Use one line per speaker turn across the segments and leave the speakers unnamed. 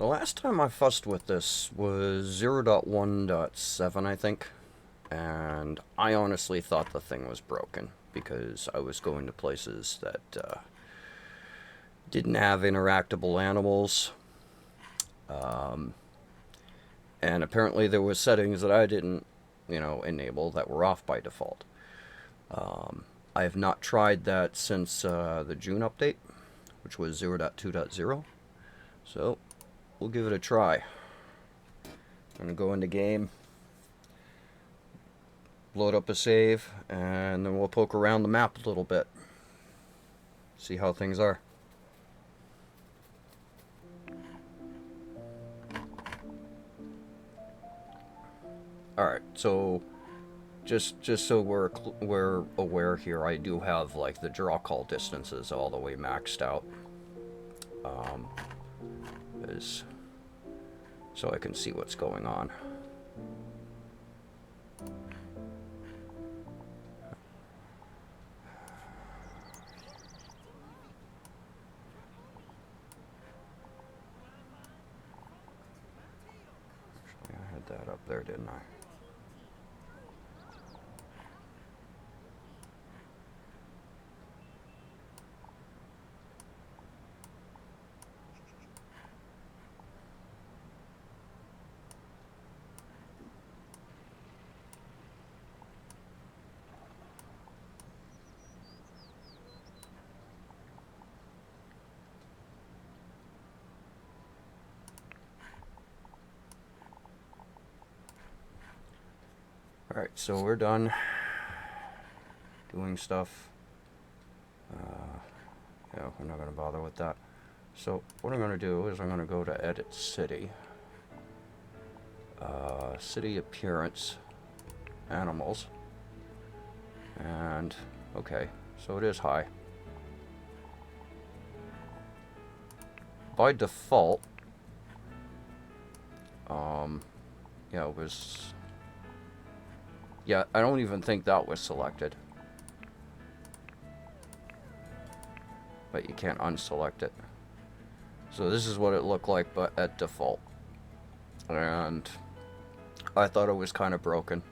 The last time I fussed with this was 0.1.7, I think, and I honestly thought the thing was broken because I was going to places that didn't have interactable animals, um, and apparently there was settings that I didn't, enable that were off by default. I have not tried that since the June update, which was 0.2.0, so we'll give it a try. I'm gonna go into game, load up a save, and then we'll poke around the map a little bit, see how things are. Alright, so just so we're aware here, I do have like the draw call distances all the way maxed out, is so I can see what's going on. Actually, I had that up there, didn't I? Alright, so we're done doing stuff. Yeah, we're not going to bother with that. So what I'm going to do is I'm going to go to Edit City. City Appearance, Animals. And, okay, so it is high. By default, yeah, it was... Yeah, I don't even think that was selected. But you can't unselect it. So this is what it looked like, but at default. And I thought it was kind of broken.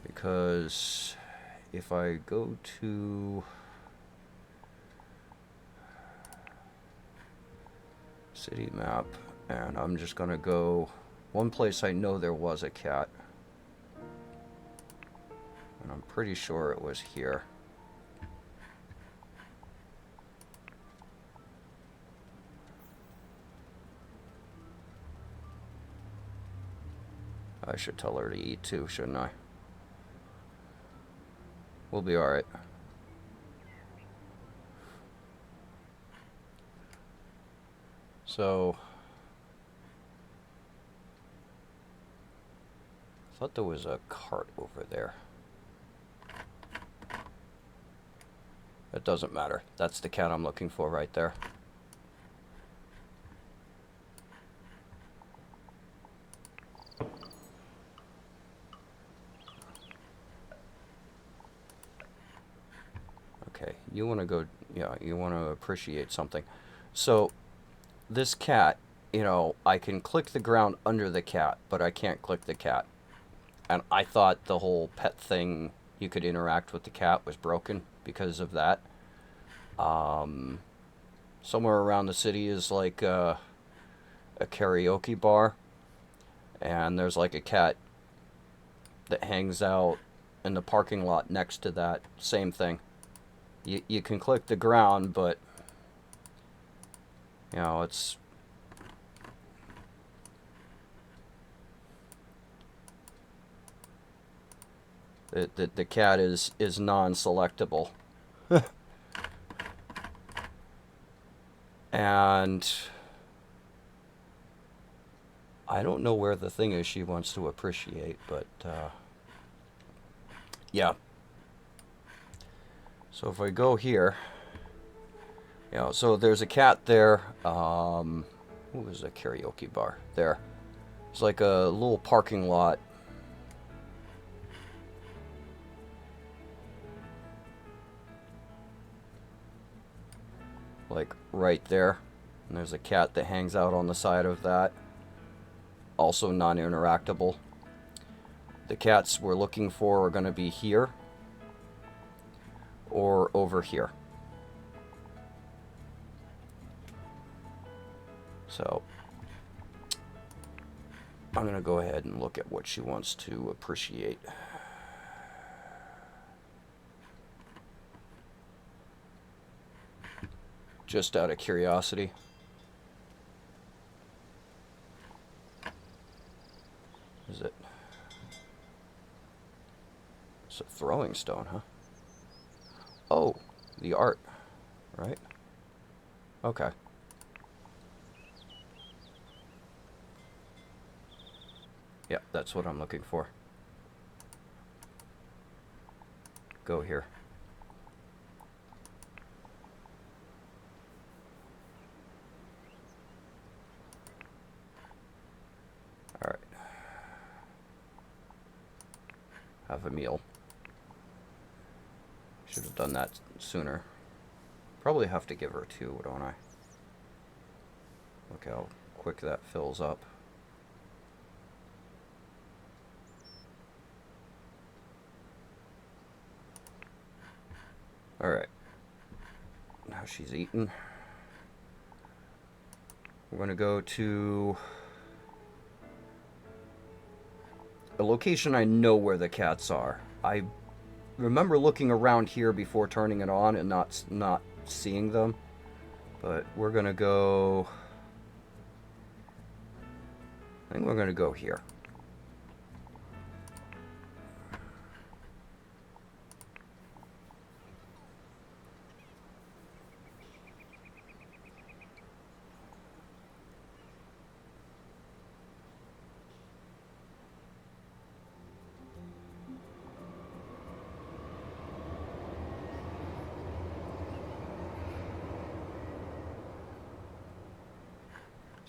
Because if I go to city map, and I'm just gonna go one place I know there was a cat, and I'm pretty sure it was here. I should tell her to eat too, shouldn't I? We'll be alright. So, I thought there was a cart over there. It doesn't matter. That's the cat I'm looking for right there. Okay, you want to go, yeah, you want to appreciate something. So, this cat, I can click the ground under the cat, but I can't click the cat. And I thought the whole pet thing, you could interact with the cat, was broken because of that. Somewhere around the city is like a karaoke bar, and there's like a cat that hangs out in the parking lot next to that. Same thing. You can click the ground, but it's the cat is non-selectable. And I don't know where the thing is she wants to appreciate, but yeah. So if I go here, so there's a cat there. What was a karaoke bar? There. It's like a little parking lot. Like right there. And there's a cat that hangs out on the side of that. Also non-interactable. The cats we're looking for are going to be here or over here. So I'm going to go ahead and look at what she wants to appreciate. Just out of curiosity. Is it? It's a throwing stone, huh? Oh, the art, right? Okay. Yeah, that's what I'm looking for. Go here. All right. Have a meal. Should have done that sooner. Probably have to give her two, don't I? Look how quick that fills up. Alright. Now she's eaten. We're going to go to a location I know where the cats are. I remember looking around here before turning it on and not seeing them. But we're going to go... I think we're going to go here.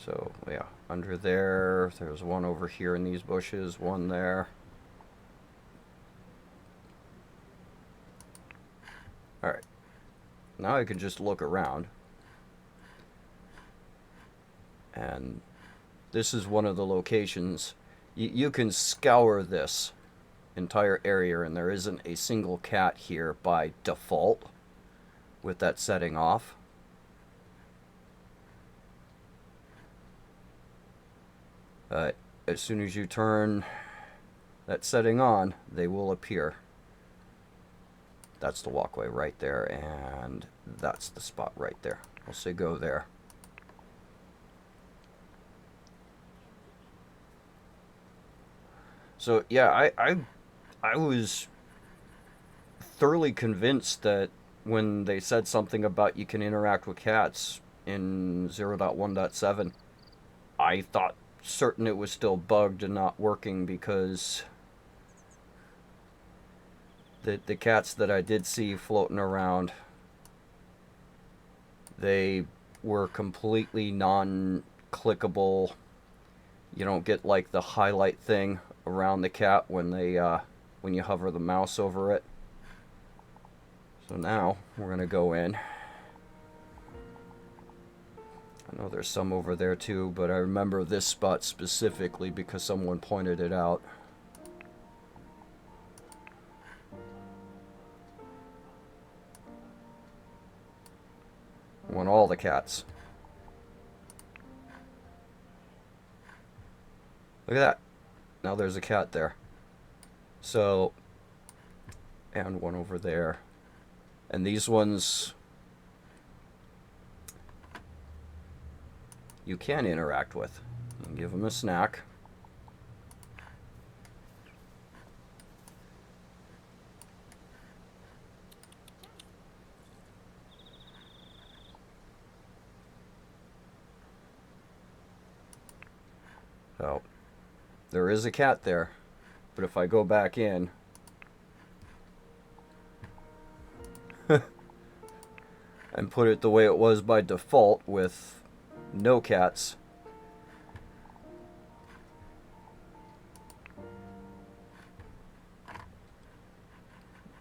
So, yeah, under there, there's one over here in these bushes, one there. Alright. Now I can just look around. And this is one of the locations. You can scour this entire area, and there isn't a single cat here by default with that setting off. As soon as you turn that setting on, they will appear. That's the walkway right there, and that's the spot right there. I'll say go there. So yeah, I was thoroughly convinced that when they said something about you can interact with cats in 0.1.7, I thought certain it was still bugged and not working, because the cats that I did see floating around, they were completely non-clickable. You don't get like the highlight thing around the cat when you hover the mouse over it. So now we're gonna go in. I know there's some over there too, but I remember this spot specifically because someone pointed it out. I want all the cats. Look at that. Now there's a cat there. So, and one over there. And these ones you can interact with. You can give them a snack. So, there is a cat there, but if I go back in, and put it the way it was by default with no cats,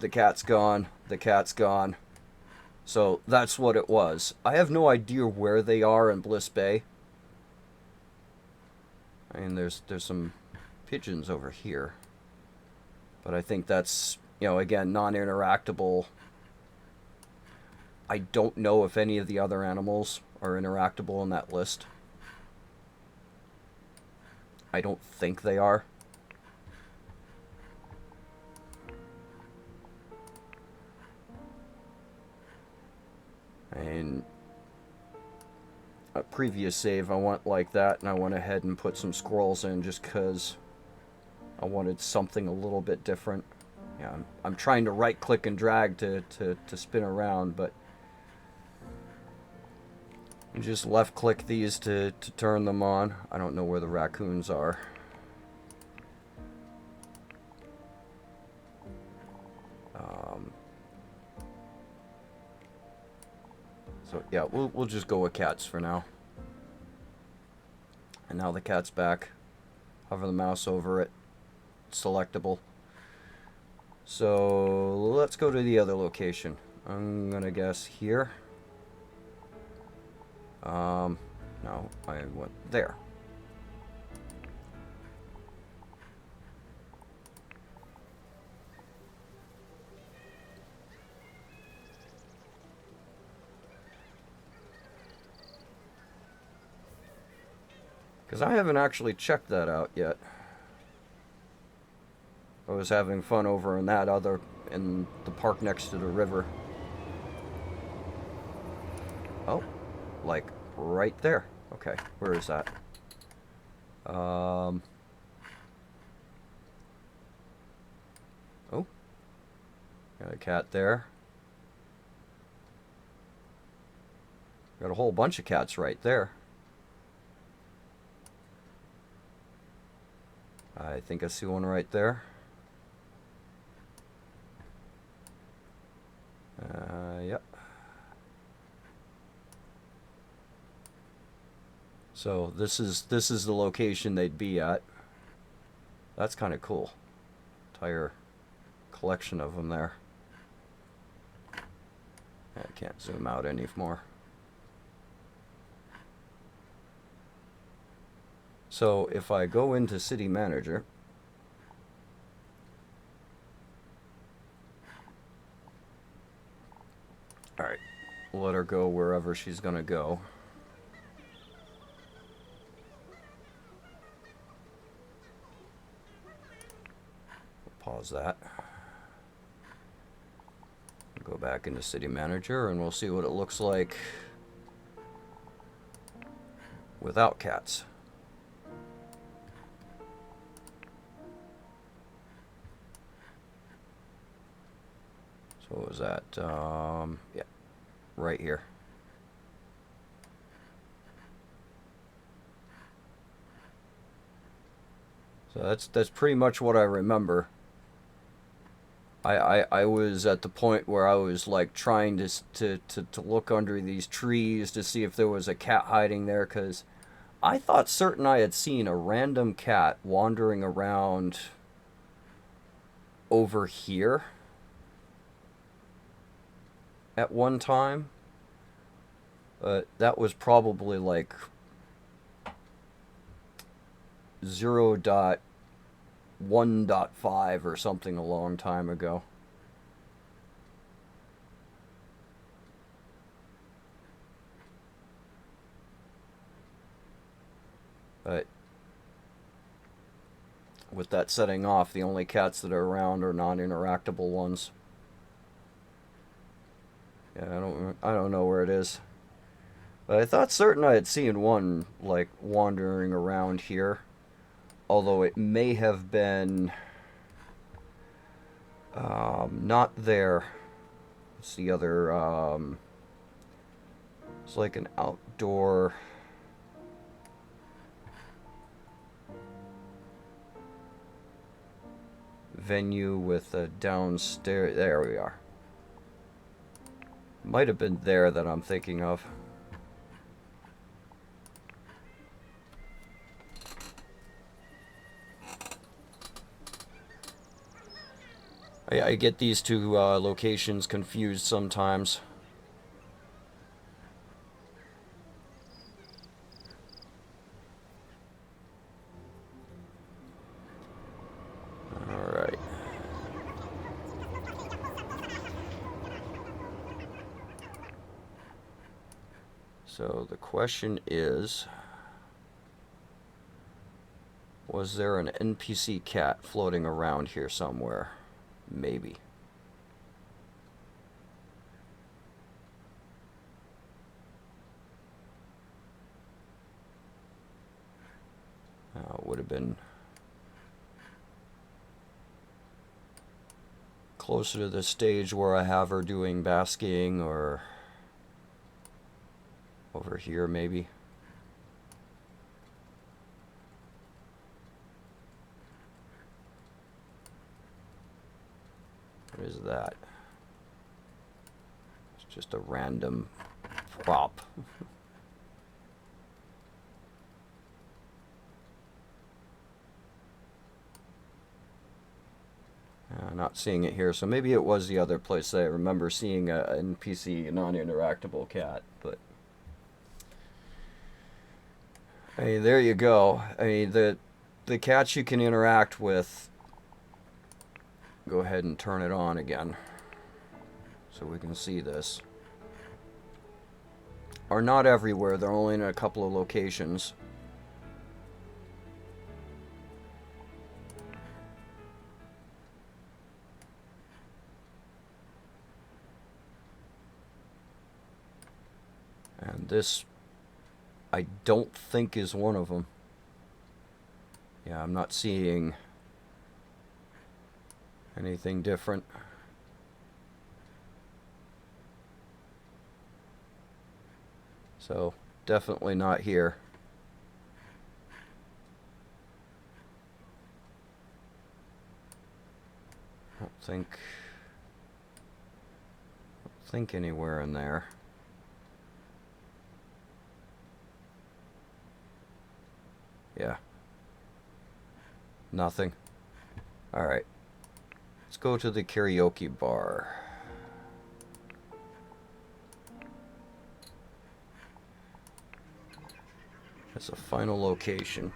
the cat's gone, the cat's gone. So that's what it was. I have no idea where they are in Bliss Bay. I mean, there's some pigeons over here. But I think that's, again, non-interactable. I don't know if any of the other animals are interactable in that list. I don't think they are. And a previous save, I went like that, and I went ahead and put some squirrels in just because I wanted something a little bit different. Yeah, I'm trying to right-click and drag to spin around, but you just left-click these to turn them on. I don't know where the raccoons are. So yeah, we'll just go with cats for now. And now the cat's back. Hover the mouse over it. Selectable. So let's go to the other location. I'm gonna guess here. No, I went there. Because I haven't actually checked that out yet. I was having fun over in in the park next to the river. Oh, like right there. Okay, where is that? Oh, got a cat there. Got a whole bunch of cats right there. I think I see one right there. Yep. So this is the location they'd be at. That's kind of cool. Entire collection of them there. I can't zoom out anymore. So if I go into City Manager, alright, let her go wherever she's gonna go. Pause that. Go back into City Manager and we'll see what it looks like without cats. So what was that? Yeah, right here. So that's pretty much what I remember. I was at the point where I was like trying to look under these trees to see if there was a cat hiding there, because I thought certain I had seen a random cat wandering around over here at one time. But that was probably like 0.1.5 or something a long time ago. But with that setting off, the only cats that are around are non-interactable ones. Yeah, I don't know where it is. But I thought certain I had seen one like wandering around here. Although it may have been not there. It's the other, it's like an outdoor venue with a downstairs. There we are. Might have been there that I'm thinking of. I get these two locations confused sometimes. So the question is, was there an NPC cat floating around here somewhere? Maybe. Would have been closer to the stage where I have her doing basking, or over here maybe. What is that? It's just a random prop. Not seeing it here, so maybe it was the other place that I remember seeing a NPC non-interactable cat, but I mean, there you go. I mean, the cats you can interact with, go ahead and turn it on again so we can see this, are not everywhere. They're only in a couple of locations. And this, I don't think, is one of them. Yeah, I'm not seeing anything different. So, definitely not here. I don't think anywhere in there. Yeah. Nothing. Alright. Let's go to the karaoke bar. That's a final location.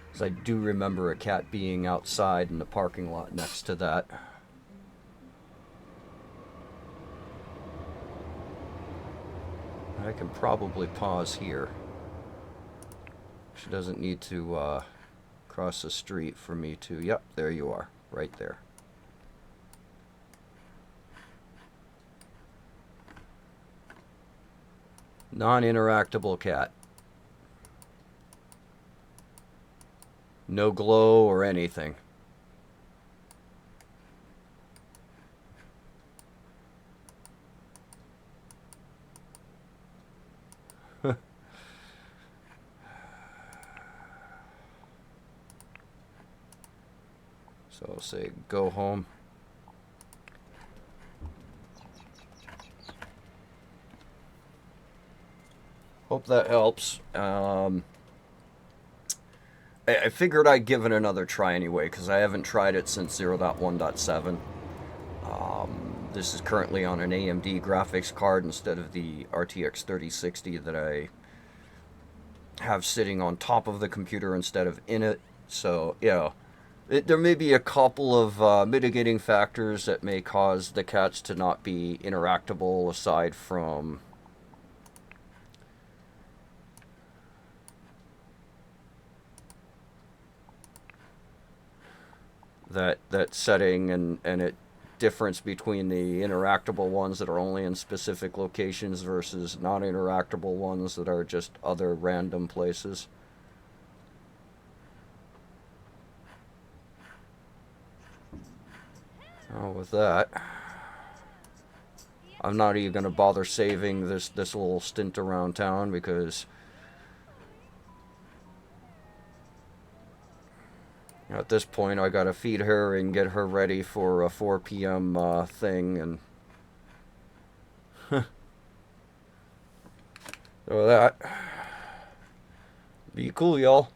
Because I do remember a cat being outside in the parking lot next to that. I can probably pause here. She doesn't need to cross the street for me to... Yep, there you are. Right there. Non-interactable cat. No glow or anything. So I'll say go home. Hope that helps. I figured I'd give it another try anyway, because I haven't tried it since 0.1.7. This is currently on an AMD graphics card instead of the RTX 3060 that I have sitting on top of the computer instead of in it. So, yeah, there may be a couple of mitigating factors that may cause the cats to not be interactable, aside from that setting and it difference between the interactable ones that are only in specific locations versus non-interactable ones that are just other random places. Oh, with that, I'm not even going to bother saving this little stint around town, because at this point I gotta feed her and get her ready for a 4 p.m. Thing, and so that be cool, y'all.